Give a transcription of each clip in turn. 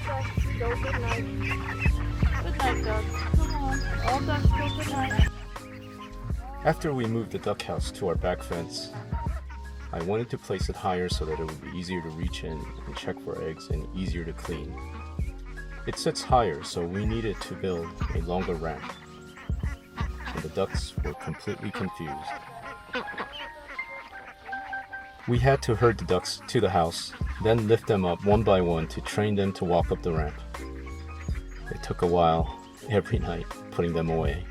ducks go good night. Good night, ducks. Come on. All ducks go good night. After we moved the duck house to our back fence, I wanted to place it higher so that it would be easier to reach in and check for eggs and easier to clean. It sits higher, so we needed to build a longer ramp. And the ducks were completely confused. We had to herd the ducks to the house, then lift them up one by one to train them to walk up the ramp. It took a while, every night, putting them away.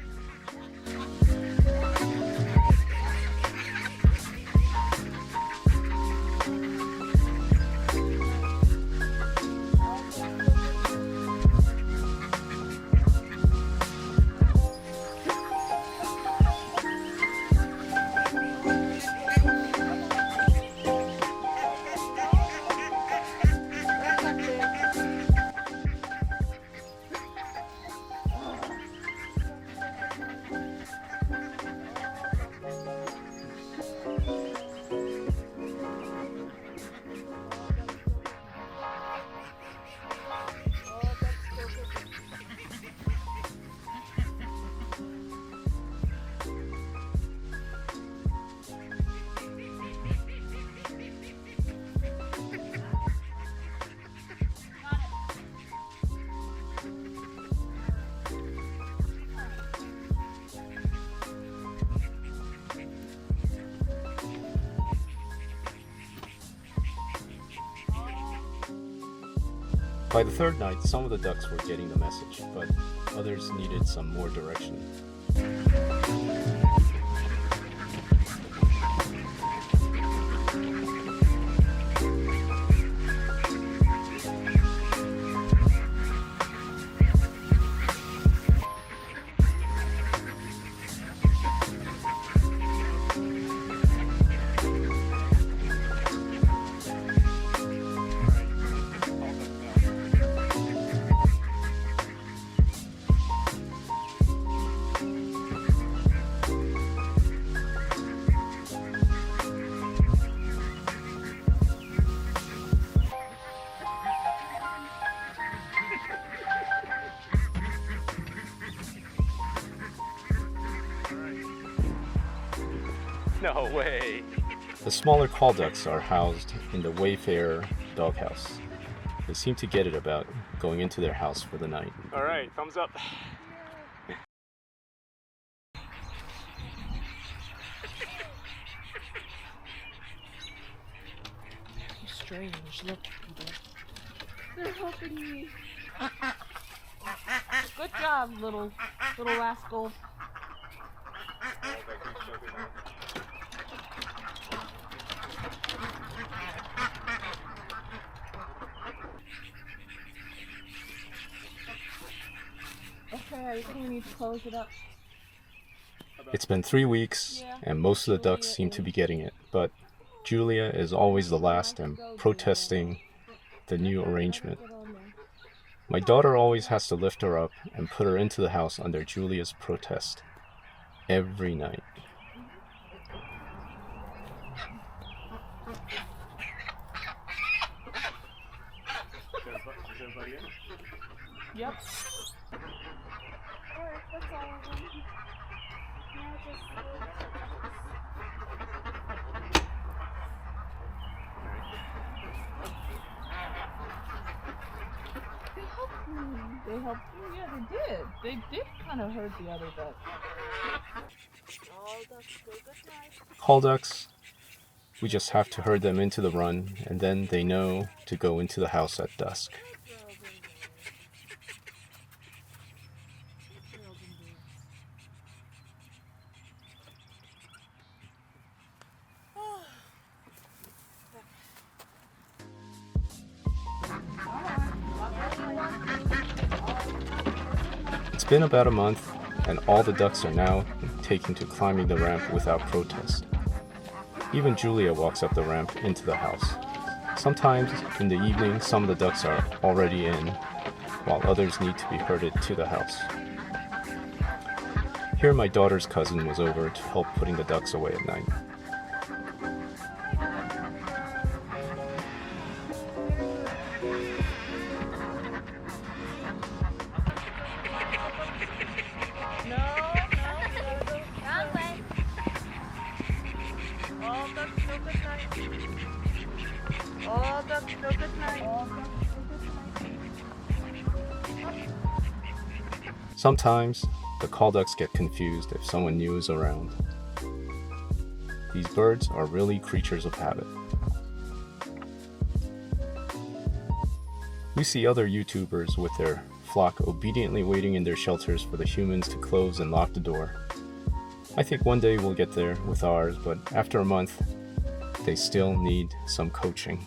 By the third night, some of the ducks were getting the message, but others needed some more direction. No way. The smaller call ducks are housed in the Wayfarer doghouse. They seem to get it about going into their house for the night. All right, thumbs up. Strange, look. They're helping me. Good job, little rascal. Okay, I think we need to close it up. It's been 3 weeks, and most of the ducks seem to be getting it, but Julia is always the last and protesting the new arrangement. My daughter always has to lift her up and put her into the house under Julia's protest. Every night. Yep. Alright, that's all of them. Now They helped you? Yeah, they did. They did kind of hurt the other ducks. all ducks go good night. Call ducks, we just have to herd them into the run, and then they know to go into the house at dusk. It's been about a month, and all the ducks are now taken to climbing the ramp without protest. Even Julia walks up the ramp into the house. Sometimes in the evening, some of the ducks are already in, while others need to be herded to the house. Here my daughter's cousin was over to help putting the ducks away at night. ducks go good night. Sometimes, the call ducks get confused if someone new is around. These birds are really creatures of habit. We see other YouTubers with their flock obediently waiting in their shelters for the humans to close and lock the door. I think one day we'll get there with ours, but after a month, they still need some coaching.